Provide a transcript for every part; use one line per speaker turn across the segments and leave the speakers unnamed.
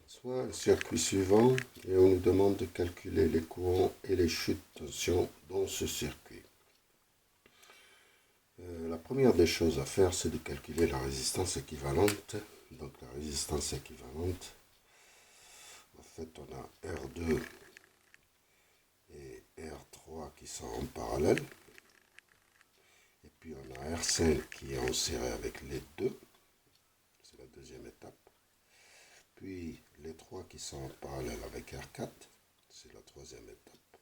Soit un circuit suivant et on nous demande de calculer les courants et les chutes de tension dans ce circuit. La première des choses à faire, c'est de calculer la résistance équivalente. Donc la résistance équivalente, en fait on a R2 et R3 qui sont en parallèle. Et puis on a R5 qui est en série avec les deux. C'est la deuxième étape. Puis les trois qui sont en parallèle avec R4, c'est la troisième étape.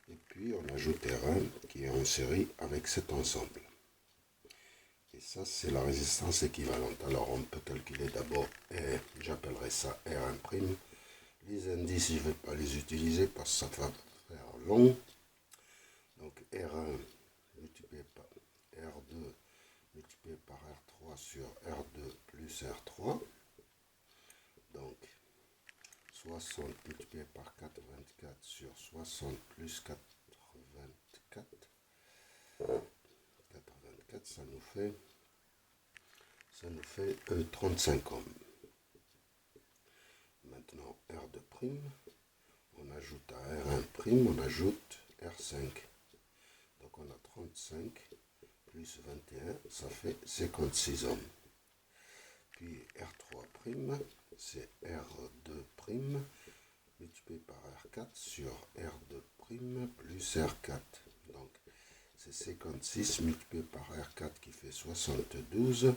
Et puis on ajoute R1 qui est en série avec cet ensemble. Et ça, c'est la résistance équivalente. Alors on peut calculer d'abord, j'appellerai ça R1'. Les indices, je ne vais pas les utiliser parce que ça va faire long. Donc R1 multiplié par R2 multiplié par R3 sur R2 plus R3. Donc 60 multiplié par 84 sur 60 plus 84. 84, ça nous fait 35 ohms. Maintenant R2', on ajoute à R1', on ajoute R5. Donc on a 35 plus 21, ça fait 56 ohms. Puis R3', c'est R2' multiplié par R4 sur R2' plus R4. Donc c'est 56 multiplié par R4 qui fait 72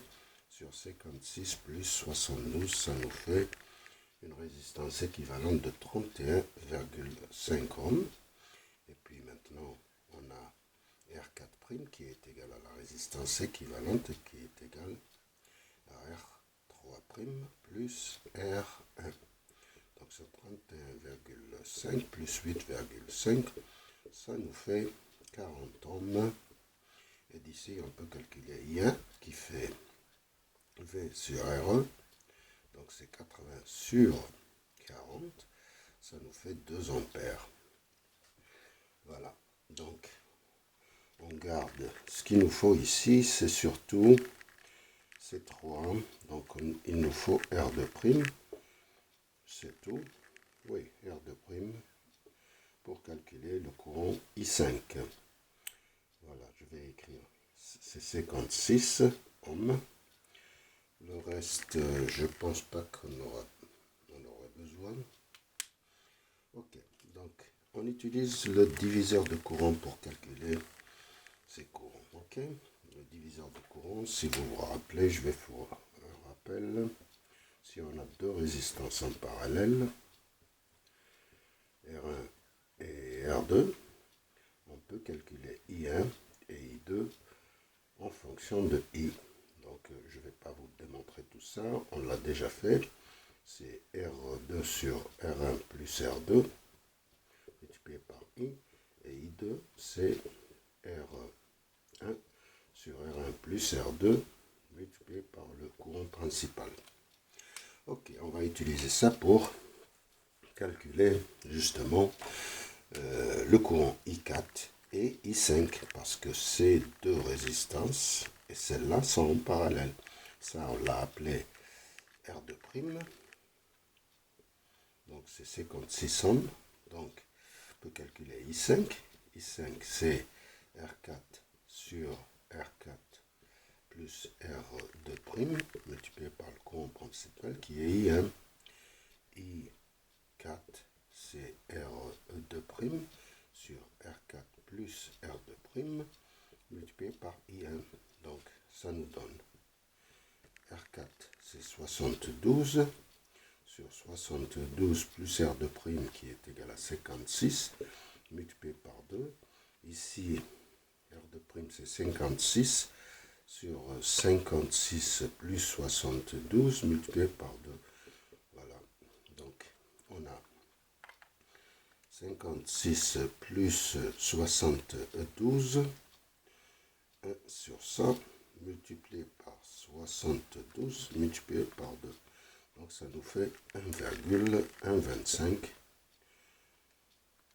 sur 56 plus 72, ça nous fait une résistance équivalente de 31,5 ohms. Et puis maintenant, on a R4' qui est égal à la résistance équivalente qui est égale à R3' plus R1. Donc c'est 31,5 plus 8,5, ça nous fait 40 ohms. Et d'ici, on peut calculer I1 qui fait V sur R1. Donc c'est 80 sur 40. Ça nous fait 2 ampères. Voilà. Donc on garde. Ce qu'il nous faut ici, c'est surtout ces 3. Donc il nous faut R2'. C'est tout. Oui, R2' pour calculer le courant I5. Voilà, je vais écrire. C'est 56 ohms. Le reste, je pense pas qu'on aurait besoin. Ok, donc on utilise le diviseur de courant pour calculer ces courants. Ok, le diviseur de courant, si vous vous rappelez, je vais faire un rappel. Si on a deux résistances en parallèle, R1 et R2, on peut calculer I1 et I2 en fonction de I. Donc je ne vais pas vous démontrer tout ça, on l'a déjà fait. C'est R2 sur R1 plus R2 multiplié par I. Et I2, c'est R1 sur R1 plus R2 multiplié par le courant principal. Ok, on va utiliser ça pour calculer justement le courant I4 et I5 parce que ces deux résistances et celles-là sont en parallèle. Ça, on l'a appelé R2'. Donc c'est 56 ohms. Donc on peut calculer I5. I5 c'est R4 sur R4 plus R2' multiplié par le courant principal qui est I1. I4 c'est R2' sur R4 plus R2' multiplié par I1. Donc ça nous donne R4 c'est 72 sur 72 plus R2' qui est égal à 56 multiplié par 2. Ici R2' c'est 56 sur 56 plus 72 multiplié par 2. Voilà. Donc on a 56 plus 72, 1 sur 100 multiplié par 72 multiplié par 2. Donc ça nous fait 1,125.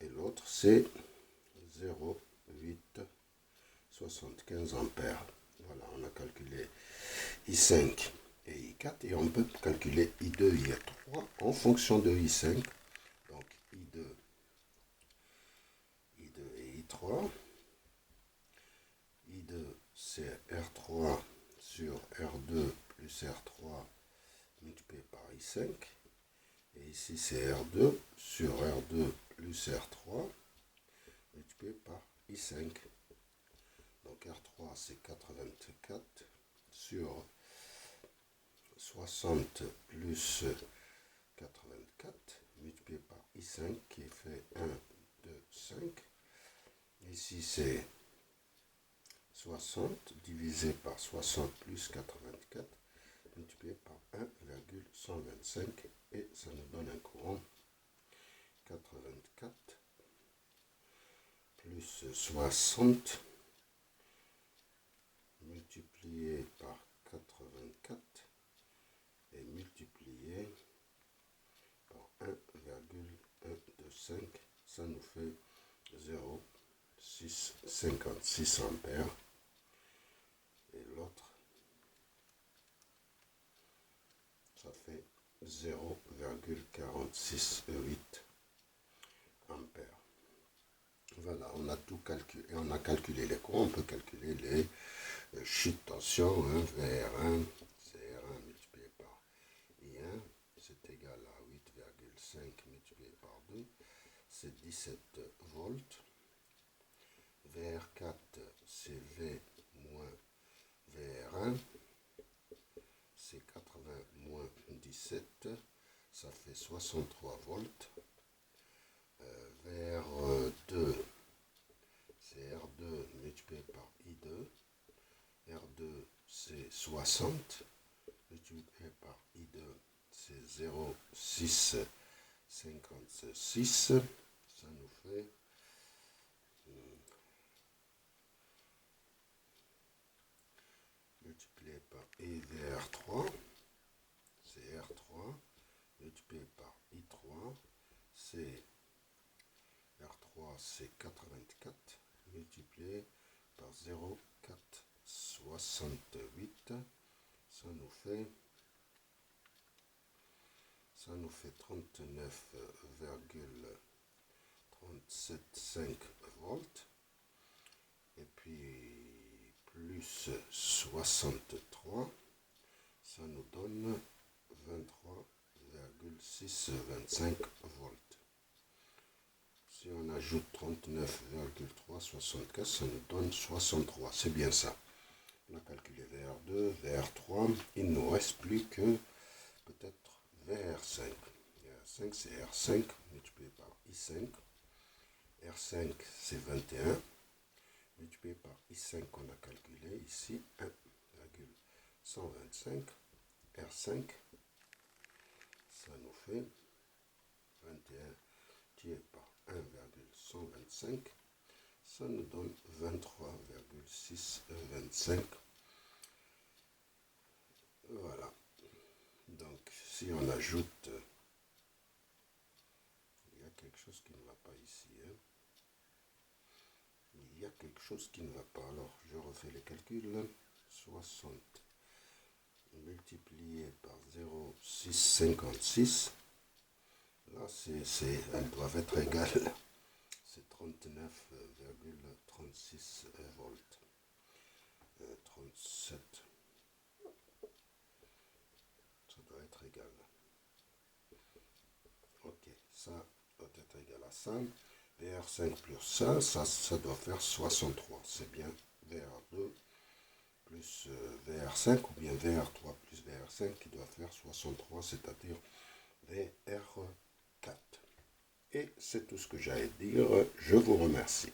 Et l'autre c'est 0,875 ampères. Voilà, on a calculé I5 et I4 et on peut calculer I2 et I3 en fonction de I5, donc I2 et I3. I2 c'est R3 sur R2 plus R3 multiplié par I5. Et ici c'est R2 sur R2 plus R3 multiplié par I5. Donc R3 c'est 84 sur 60 plus 84 multiplié par I5 qui fait 1, 2, 5. Ici c'est 60 divisé par 60 plus 84 multiplié par 1,125 et ça nous donne un courant 84 plus 60 multiplié par 84 et multiplié par 1,125, ça nous fait 0,656 ampères. Et l'autre, ça fait 0,468 ampères. Voilà, on a tout calculé. On a calculé les courants. On peut calculer les chutes de tension. VR1, CR1 multiplié par I1, c'est égal à 8,5 multiplié par 2, c'est 17 volts. VR4, c'est V moins VR1, c'est 80 moins 17, ça fait 63 volts. VR2, c'est R2 multiplié par I2. R2, c'est 60 multiplié par I2, c'est 0,656. Ça nous fait multiplié par IVR3, c'est R3 multiplié par I3, c'est R3, c'est 84 multiplié par 0,468, ça nous fait 39,375 volts. Et puis plus 63, ça nous donne 23,625 volts. Si on ajoute 39,375, ça nous donne 63. C'est bien ça. On a calculé VR2, VR3. Il ne nous reste plus que peut-être VR5. VR5, c'est R5 multiplié par I5. R5, c'est 21. Multiplié par I5 qu'on a calculé ici, 1,125. R5, ça nous fait 21 divisé par 1,125, ça nous donne 23,625. Voilà. Donc, si on ajoute, il y a quelque chose qui ne va pas ici. Il y a quelque chose qui ne va pas. Alors, je refais les calculs. 60 multiplié par 0,656. Là, elles doivent être égales. C'est 39,36 volts. 37. Ça doit être égal. Ok, ça doit être égal à ça. VR5 plus ça doit faire 63. C'est bien VR2 plus VR5 ou bien VR3 plus VR5 qui doit faire 63, c'est-à-dire VR4. Et c'est tout ce que j'allais dire. Je vous remercie.